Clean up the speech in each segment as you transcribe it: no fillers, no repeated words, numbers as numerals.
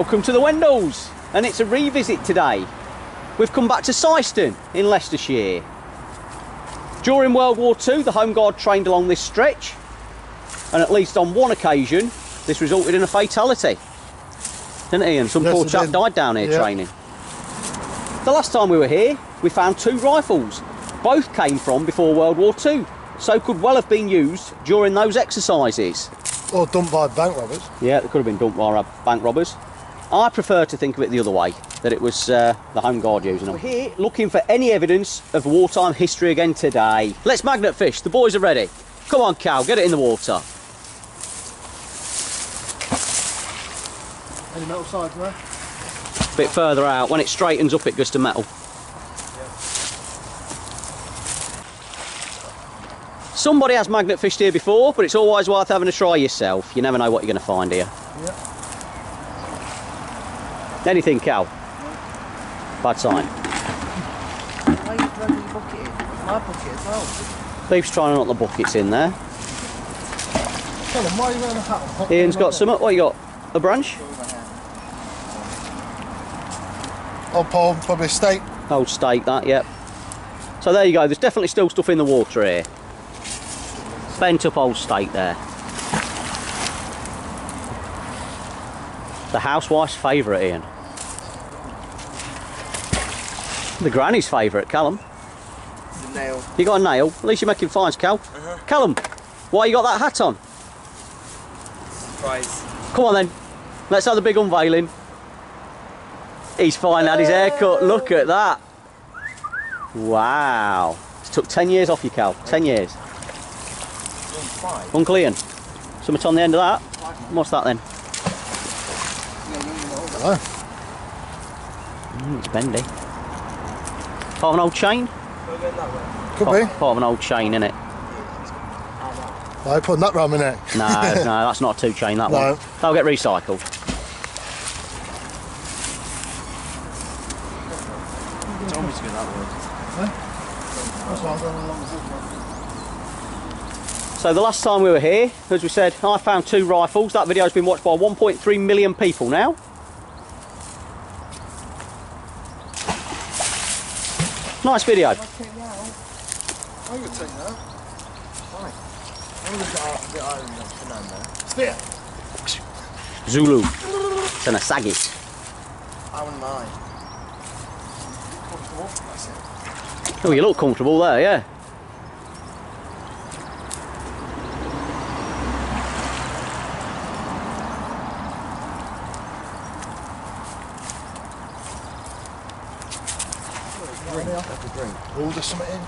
Welcome to the Wendells, and it's a revisit today. We've come back to Syston in Leicestershire. During World War II, the Home Guard trained along this stretch, and at least on one occasion, this resulted in a fatality. Didn't it, Ian? Some poor chap died down here training. The last time we were here, we found 2 rifles. Both came from before World War II, so could well have been used during those exercises. Or dumped by bank robbers. Yeah, they could have been dumped by bank robbers. I prefer to think of it the other way, that it was the Home Guard using them. We're here looking for any evidence of wartime history again today. Let's magnet fish, the boys are ready. Come on, Cal, get it in the water. Any metal sides there? A bit further out, when it straightens up it goes to metal. Somebody has magnet fished here before, but it's always worth having a try yourself. You never know what you're going to find here. Yeah. Anything, Cal? Bad sign. Why are you dragging your bucket in? My bucket as well. Beef's trying to knock the buckets in there. Tell them, why are you wearing a hat on? Ian's got some. What you got? A branch? Old pole, probably a steak. Old steak, that, yep. So there you go, there's definitely still stuff in the water here. Bent up old steak there. The housewife's favourite, Ian. The granny's favourite, Callum. It's a nail. You got a nail? At least you're making finds, Cal. Callum, why you got that hat on? Surprise. Come on then, let's have the big unveiling. He's finally had his hair cut, look at that. Wow. It took 10 years off you, Cal, 10 years. Uncle Ian, something on the end of that? What's that then? It's bendy. Part of an old chain? Could be. Part of an old chain, innit? Why are you putting that round my neck? No, no, that's not a 2-chain, that one. They'll get recycled. You told me to get that word. That's why I'm going along with this one. So the last time we were here, as we said, I found 2 rifles. That video's been watched by 1.3 million people now. Nice video. I'm going to take that. Why? I'm going to get a bit iron there. Spear. Zulu. It's an Asagi. I wouldn't mind. Comfortable. That's it. Oh, you look comfortable there, yeah. Oh, there's something in.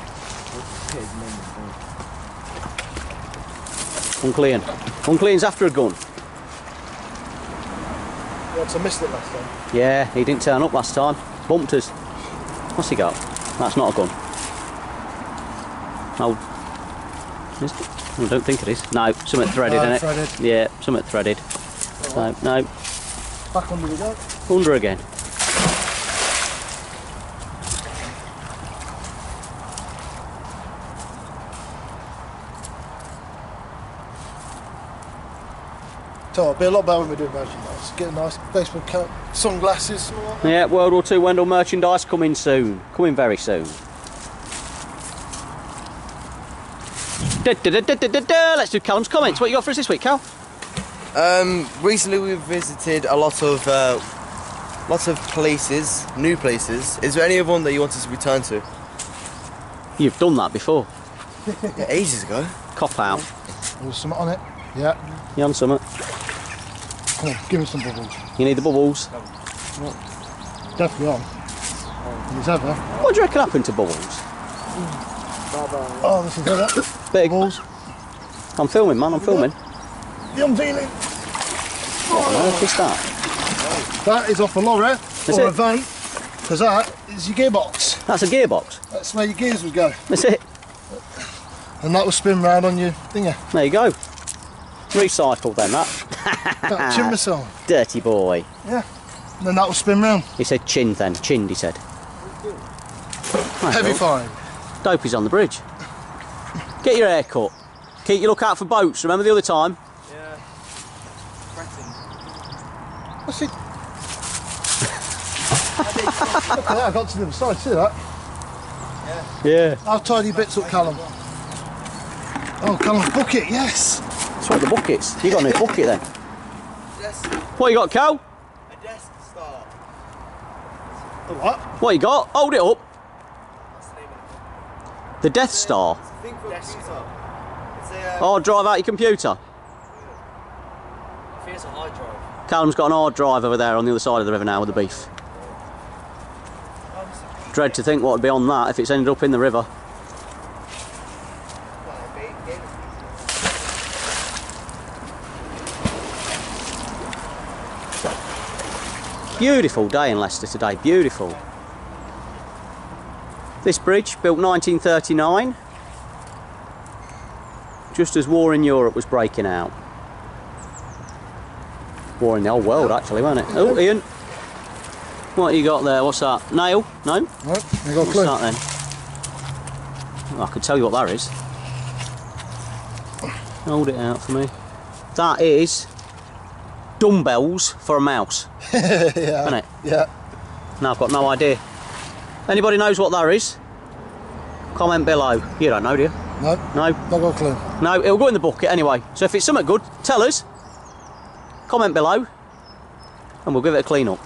Uncle Ian. Uncle Ian's after a gun. Yeah, I missed it last time. Yeah, he didn't turn up last time. Bumped us. What's he got? That's not a gun. No. Is it? I don't think it is. No, something threaded in it. Threaded. Yeah, something threaded. No, no. Back under we go. Under again. So it'll be a lot better when we do merchandise. Get a nice baseball cap, sunglasses. Yeah, World War II Wendell merchandise coming soon. Coming very soon. Let's do Callum's comments. What you got for us this week, Cal? Recently we've visited a lot of places, new places. Is there any of one that you want us to return to? You've done that before. Yeah, ages ago. Cop out. There's something on it. Yeah. You on something? Come on, give me some bubbles. You need the bubbles. Definitely on. He's ever. What do you reckon happened to bubbles? Oh, this is it. Big. Bubbles. I'm filming, man, I'm filming. The unveiling. What on earth is that? That is off a lorry That's or it? a van, because that is your gearbox. That's a gearbox. That's where your gears would go. That's it. And that will spin round on your thinger. There you go. Recycled then, that. That chin missile. Dirty boy. Yeah. And then that will spin round. He said chinned then. Chinned, he said. Heavy fine. Dopey's on the bridge. Get your hair cut. Keep your look out for boats. Remember the other time? Yeah. Threatened. What's it? at that, I got to the other side, see that? Yeah. I'll tidy bits up, Callum. Oh, Callum's bucket, yes! That's what the buckets. You got a new bucket then. Desk. What you got, Cal? A desk star. What? What you got? Hold it up. What's the name of it? The Death Star. It's a thing for a computer. It's a, Oh, drive out your computer. I think it's a hard drive. Callum's got an hard drive over there on the other side of the river now with the beef. Dread to think what would be on that if it's ended up in the river. Beautiful day in Leicester today, beautiful. This bridge, built 1939, just as war in Europe was breaking out. War in the whole world actually, wasn't it? Oh, Ian. What you got there? What's that? Nail? No? Right, you got a What's clue. that then? Well, I could tell you what that is. Hold it out for me. That is dumbbells for a mouse. Yeah. Isn't it? Yeah. No, I've got no idea. Anybody knows what that is? Comment below. You don't know, do you? No. No? Not got a clue. No, it'll go in the bucket anyway. So if it's something good, tell us. Comment below and we'll give it a clean up.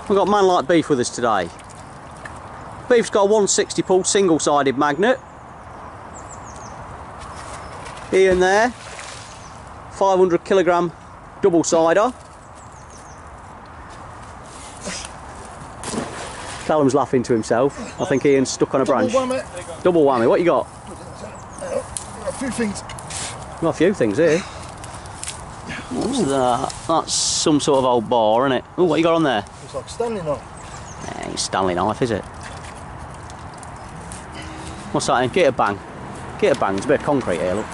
We've got Man Like Beef with us today. Beef's got a 160 pull single-sided magnet. Ian there, 500 kilogram double-sider. Callum's laughing to himself. I think Ian's stuck on a branch. Double whammy. Double whammy. What you got? A few things. Got a few things here. What's that? That's some sort of old bar, isn't it? Oh, what you got on there? It's like Stanley knife. Ain't Stanley knife, is it? What's that then? Get a bang. Get a bang. There's a bit of concrete here, look.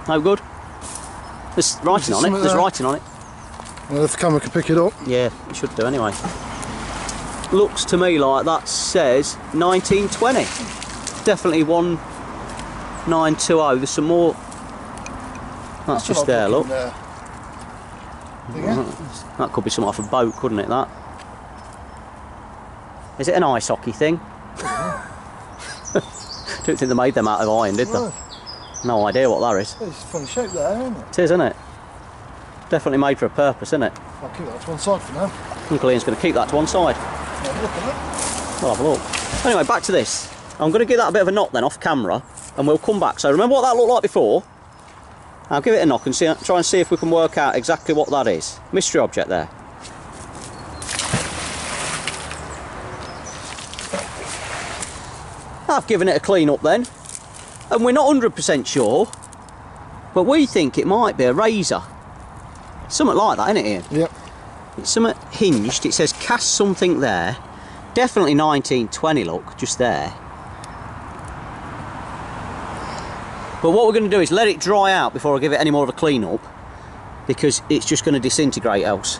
No good? There's writing on it. There's writing on it. Well, if the camera can pick it up. Yeah, it should do anyway. Looks to me like that says 1920. Definitely 1920. There's some more. That's just there, look. That could be something off a boat, couldn't it, that? Is it an ice hockey thing? Don't think they made them out of iron, did they? No idea what that is. It's a funny shape there, isn't it? It is, isn't it? Definitely made for a purpose, isn't it? I'll keep that to one side for now. Uncle Ian's going to keep that to one side. Have a look at that. We'll have a look. Anyway, back to this. I'm going to give that a bit of a knock then off camera and we'll come back. So remember what that looked like before? I'll give it a knock and try and see if we can work out exactly what that is. Mystery object there. I've given it a clean up then, and we're not 100% sure, but we think it might be a razor. Something like that, isn't it, Ian? Yep. It's something hinged. It says cast something there. Definitely 1920 look, just there. But what we're going to do is let it dry out before I give it any more of a clean up, because it's just going to disintegrate else.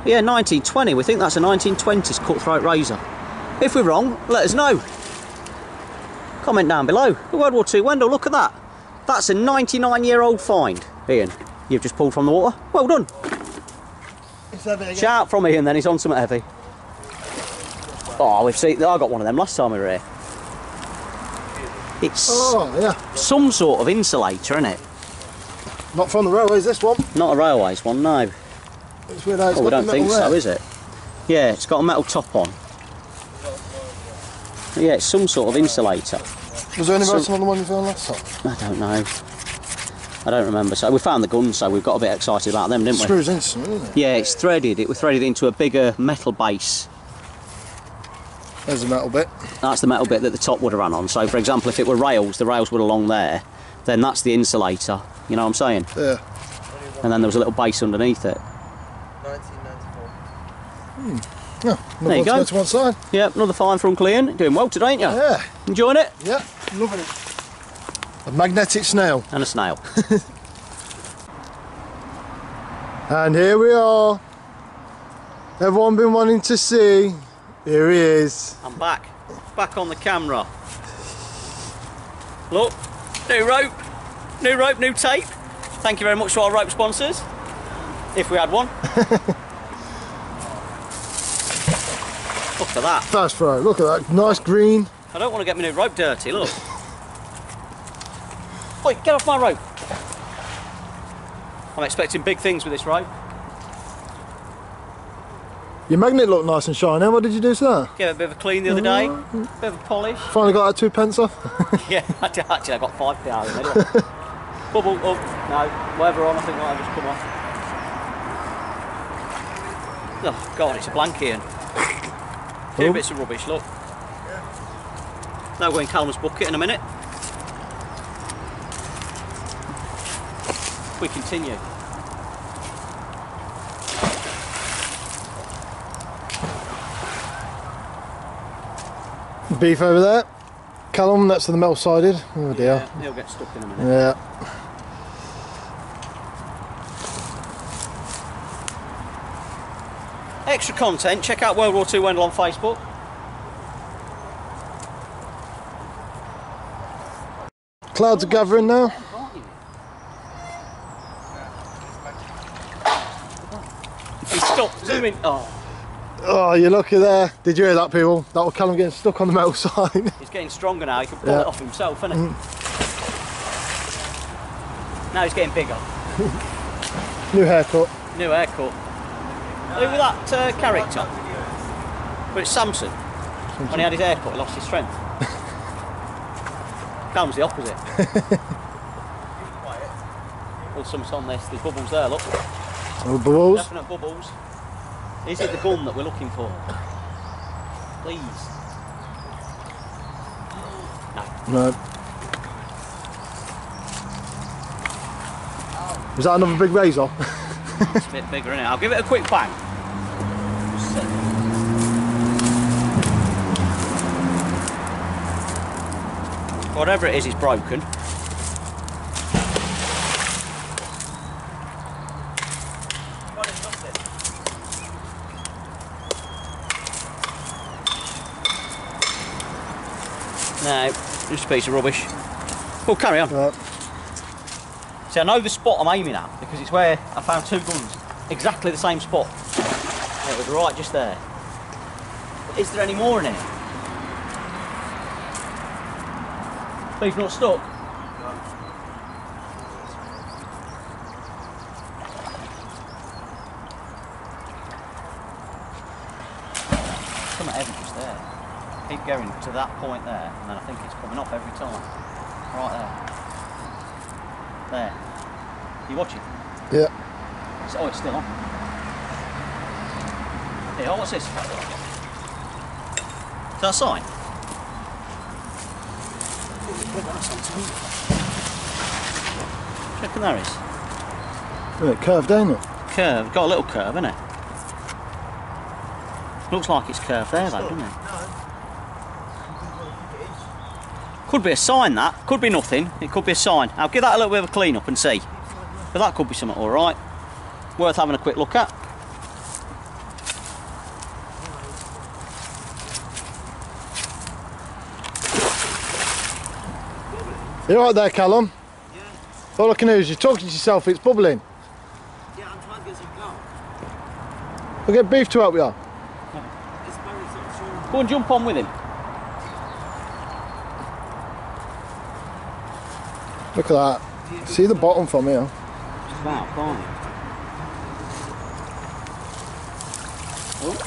Yeah, 1920. We think that's a 1920s cutthroat razor. If we're wrong, let us know. Comment down below. The World War II Wendell, look at that. That's a 99-year-old find. Ian, you've just pulled from the water. Well done. It's heavy again. Shout from Ian then, he's on something heavy. Oh, we've seen, I got one of them last time we were here. It's some sort of insulator, isn't it? Not from the railways, this one. Not a railways one, no. It's weird how it's Oh, we got don't the think metal so, there. is it? Yeah, it's got a metal top on. Yeah, it's some sort of insulator. Was there any writing on the one you found last time? I don't know. I don't remember. So we found the guns, so we've got a bit excited about them, didn't we? Screws into something, isn't it? Yeah, it's threaded. It was threaded into a bigger metal base. There's the metal bit. That's the metal bit that the top would have run on. So, for example, if it were rails, the rails would along there. Then that's the insulator. You know what I'm saying? Yeah. And then there was a little base underneath it. 1994. Yeah. There you go. To one side. Yep, another find for Uncle Ian. Doing well today, ain't you? Yeah. Enjoying it? Yeah. Loving it. A magnetic snail. And a snail. And here we are. Everyone been wanting to see. Here he is. I'm back. Back on the camera. Look. New rope, new tape. Thank you very much to our rope sponsors, if we had one. Look at that. First throw, look at that, nice green. I don't want to get my new rope dirty, look. Oi, get off my rope. I'm expecting big things with this rope. Your magnet looked nice and shiny. What did you do to that? Gave it a bit of a clean the other day, bit of a polish. Finally got that 2 pence off? Yeah, actually I got 5p out of it anyway. Bubble up, no, whatever on, I think that'll just come off. Oh God, it's a blank Ian. Few bits of rubbish, look. Now we're in Callum's bucket in a minute. We continue. Beef over there. Callum, that's to the metal sided. Oh dear. Yeah, he'll get stuck in a minute. Yeah. Extra content, check out World War II Wendell on Facebook. Clouds are gathering now. He's stuck, zoom in. Oh, Oh, you're lucky there. Did you hear that, people? That was Callum getting stuck on the metal side. he's getting stronger now, he can pull Yeah. it off himself, isn't he? Now he's getting bigger. New haircut. New haircut. Who was that character? But it's Samson. When he had his haircut, he lost his strength. Callum's the opposite. Well, something's on this. There's bubbles there, look. Oh, bubbles. Definite bubbles. Is it the gun that we're looking for? Please. No. Is that another big razor? It's a bit bigger, isn't it? I'll give it a quick bang. Just see. Whatever it is broken. No, just a piece of rubbish. Well, carry on. Right. See, I know the spot I'm aiming at because it's where I found 2 guns, exactly the same spot. And it was right just there. But is there any more in it? Beef not stuck? Something heavy just there. Keep going to that point there, and then I think it's coming off every time. Right there. There. You watching? Yeah. Oh, it's still on. Here, what's this? Is that a sign? Reckon there is. Yeah, curved, ain't it? Curve, got a little curve, isn't it? Looks like it's curved there though, doesn't it? Could be a sign that, could be nothing, it could be a sign. I'll give that a little bit of a clean up and see. But that could be something alright. Worth having a quick look at. You alright there, Callum? Yeah. All I can do is you're talking to yourself, it's bubbling. Yeah, I'm trying to get some go. We'll get Beef to help you. It's very sort. Go and jump on with him. Look at that. See the bottom from here. Just about, can't you? Oh.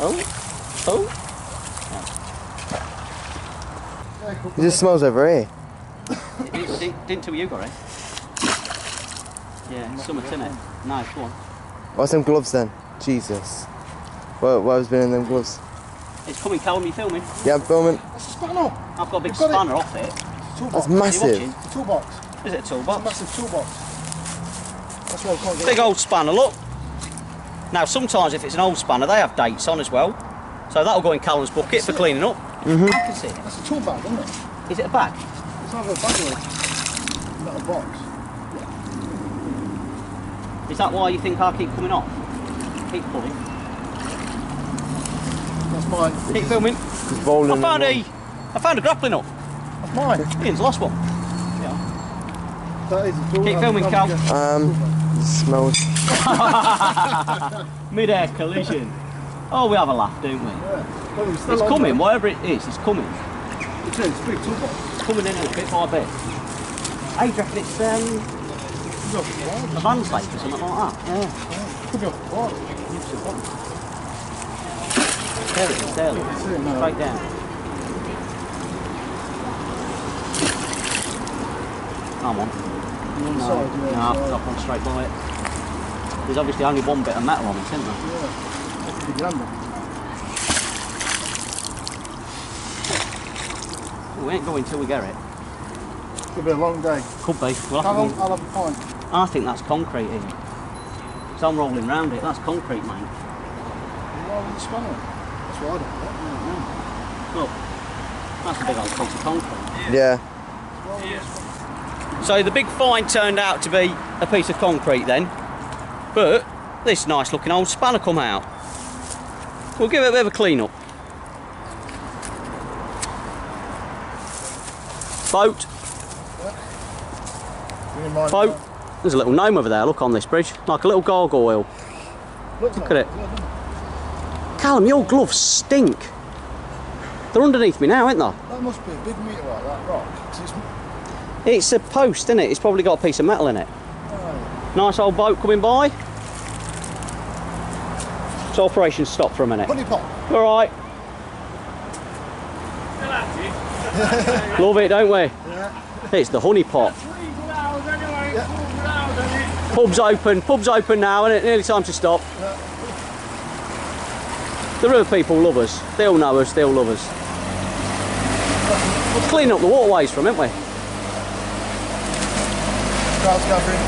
Oh. Oh. It just smells over here. Didn't tell you got it. Yeah, something's in it. Nice, go on. What's them gloves then? Jesus. What has been in them gloves? It's coming, Callum, you filming? Yeah, I'm filming. That's a spanner. I've got a big You've got it. spanner off it. Toolbox. That's Are you massive. watching? It's a toolbox. Is it a It's a toolbox? massive toolbox. That's why I can't get Big old spanner, look. Now sometimes if it's an old spanner they have dates on as well. So that'll go in Callum's bucket for cleaning up. I can see it. That's a tool bag, isn't it? Is it a bag? It's either a bag or a metal box. Is that why you think I keep coming off? Keep pulling. That's mine. Keep filming. It's rolling. I found a grappling hook. That's mine. Ian's lost one. That is. Keep filming, Cal. It smells. Mid-air collision. Oh, we have a laugh, don't we? Yeah. Well, It's coming, whatever it is, it's coming. It's a big toolbox. It's coming in a bit by bit. Hey, do you reckon it's a van safe or something like that? Yeah. Could be off the wall. There it is, there it is. Straight down. Come on. No, I've gone straight by it. There's obviously only one bit of metal on it, isn't there? Yeah. That's a big number. We ain't going till we get it. Could be a long day. Could be. We'll How have long? to I'll have a pint. I think that's concrete here. So I'm rolling round it. That's concrete, mate. Why would the spanner? That's what I don't know. Look, that's a big old piece of concrete. Yeah. So the big find turned out to be a piece of concrete then, but this nice looking old spanner come out. We'll give it a bit of a clean up. Boat. Boat. There's a little gnome over there, look on this bridge, like a little gargoyle. Look at it. Callum, your gloves stink. They're underneath me now, aren't they? That must be a big meteorite, that rock. It's a post, isn't it? It's probably got a piece of metal in it. Nice old boat coming by. So operation stop for a minute. Honey pot. All right. Love it, don't we? Yeah. It's the honey pot. Yeah. Pub's open now, and it's nearly time to stop. Yeah. The river people love us. They all know us, they all love us. We're cleaning up the waterways from, aren't we? Crowd's gathering.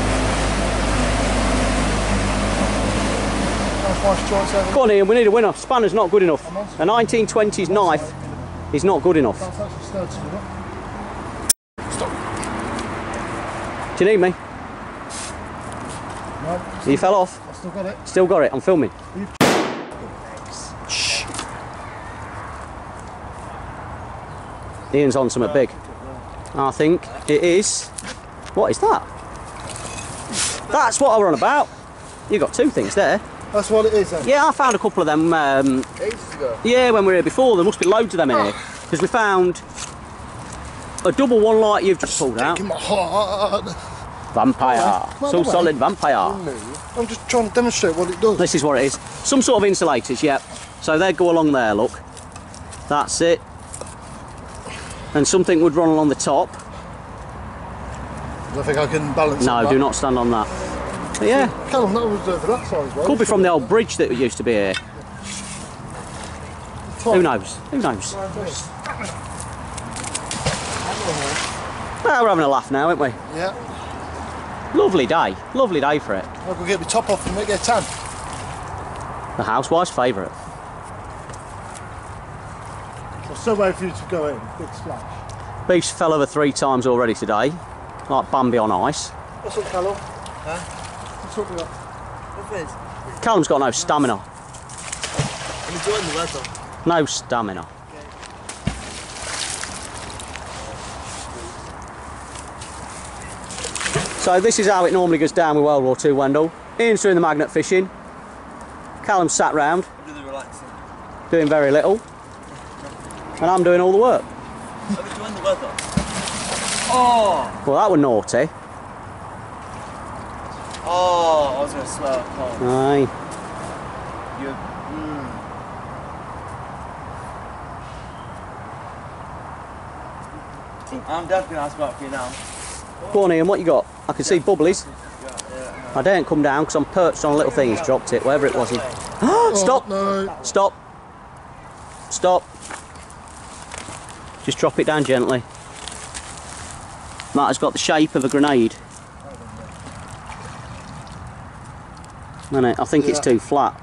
Nice choice over. Go on Ian, we need a winner. Spanner's not good enough. A 1920s knife is not good enough. That's actually stirred something up. Stop. Do you need me? No. You fell off? I've still got it. Still got it, I'm filming. Shh. Ian's on something big. I think it is. What is that? That's what I were on about. You got two things there. That's what it is then? Yeah, I found a couple of them. Ages ago? Yeah, when we were here before. There must be loads of them in here. Because we found a double one like you've just pulled out. In my heart. Vampire. So solid vampire. I'm just trying to demonstrate what it does. This is what it is. Some sort of insulators, yep. So they go along there, look. That's it. And something would run along the top. I think I can balance No, that. do not stand on that. But yeah. Callum, that was over that side as well. Could be from the old bridge that used to be here. Who knows? Who knows? Well, we're having a laugh now, aren't we? Yeah. Lovely day. Lovely day for it. I'll go get my top off and make it a tan. The housewife's favourite. There's so way for you to go in. Big splash. Beef's fell over 3 times already today. Like Bambi on ice. What's up, Callum? Huh? What's up with that? What is? Callum's got no stamina. I'm enjoying the weather. No stamina. So this is how it normally goes down with World War II, Wendell. Ian's doing the magnet fishing. Callum's sat round, Really relaxing. doing very little. And I'm doing all the work. I'm enjoying the weather. Oh! Well, that was naughty. Oh, I was going to smell it cold. Aye. You. I'm definitely going to ask about for you now. Go on, Ian, what you got? I can see bubblies. I daren't come down because I'm perched on a little thing. He's dropped it, whatever it was. Stop! No. Stop! Stop! Just drop it down gently. That has got the shape of a grenade. I think it's too flat.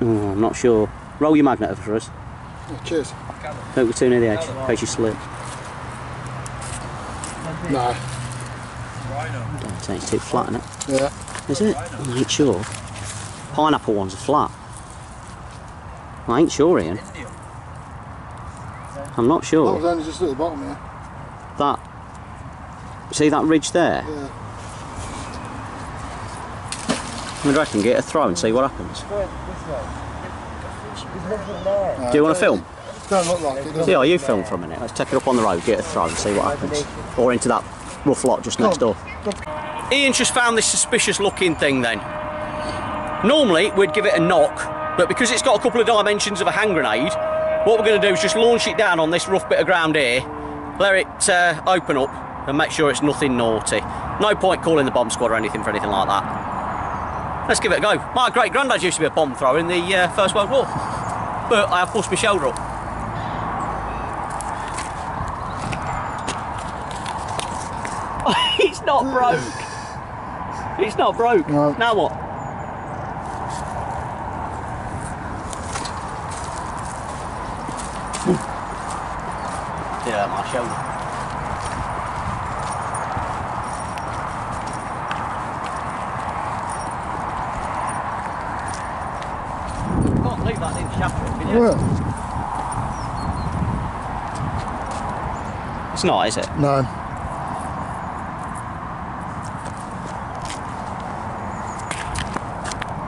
I'm not sure. Roll your magnet over for us. Yeah, cheers. Don't go too near the edge, in case you slip. No. Don't say it's too flat, isn't it? Yeah. Is it? I ain't sure. Pineapple ones are flat. I ain't sure, Ian. I'm not That sure. was only just at the bottom here. That. See that ridge there? Yeah. I reckon get a throw and see what happens. Go this way. There's nothing there. Do you want to film? Don't look like it, does it? Yeah, you film for a minute. Let's take it up on the road, get a throw and see what happens. Or into that rough lot just next door. Ian's just found this suspicious looking thing then. Normally we'd give it a knock, but because it's got a couple of dimensions of a hand grenade, what we're going to do is just launch it down on this rough bit of ground here, let it open up and make sure it's nothing naughty. No point calling the bomb squad or anything for anything like that. Let's give it a go. My great granddad used to be a bomb thrower in the First World War, but I have pushed my shoulder up. It's not broke. It's not broke. No. Now what? Yeah, my shoulder. Can't believe that didn't shatter it, can you? Well, It's not, is it? no.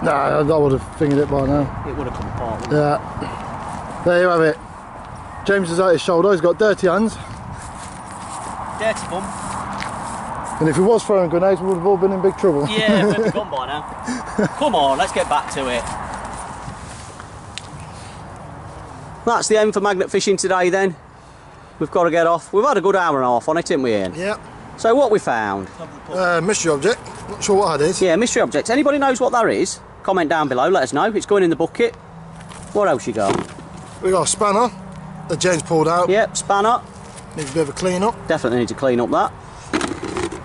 Nah, I would have fingered it by now. It would have come apart, wouldn't it? Yeah. There you have it. James is at his shoulder, he's got dirty hands. Dirty bum. And if he was throwing grenades, we would have all been in big trouble. Yeah, we'd be gone by now. Come on, let's get back to it. That's the end for magnet fishing today then. We've got to get off. We've had a good hour and a half on it, haven't we, Ian? Yeah. So what we found? Mystery object. Not sure what that is. Yeah, mystery objects. Anybody knows what that is? Comment down below, let us know. It's going in the bucket. What else you got? We got a spanner that James pulled out. Yep, spanner. Needs a bit of a clean up. Definitely need to clean up that.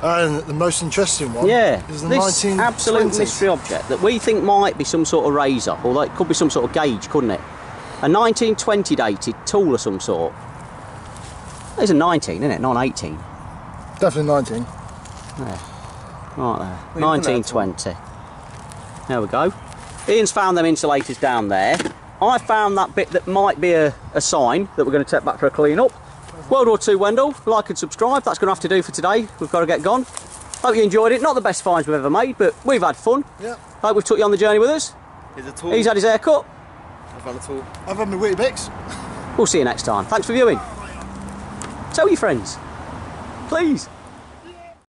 And the most interesting one is the this 1920s. absolute mystery object that we think might be some sort of razor, although it could be some sort of gauge, couldn't it? A 1920 dated tool of some sort. It's a 19, isn't it? Not an 18. Definitely 19. There. Right there. 1920. There we go. Ian's found them insulators down there. I found that bit that might be a sign that we're going to take back for a clean up. World War II Wendell, like and subscribe. That's going to have to do for today. We've got to get gone. Hope you enjoyed it. Not the best finds we've ever made, but we've had fun. Yeah. Hope we've took you on the journey with us. Here's a tool. He's had his hair cut. I found a tool. I've had my witty bix. We'll see you next time. Thanks for viewing. Tell your friends. Please.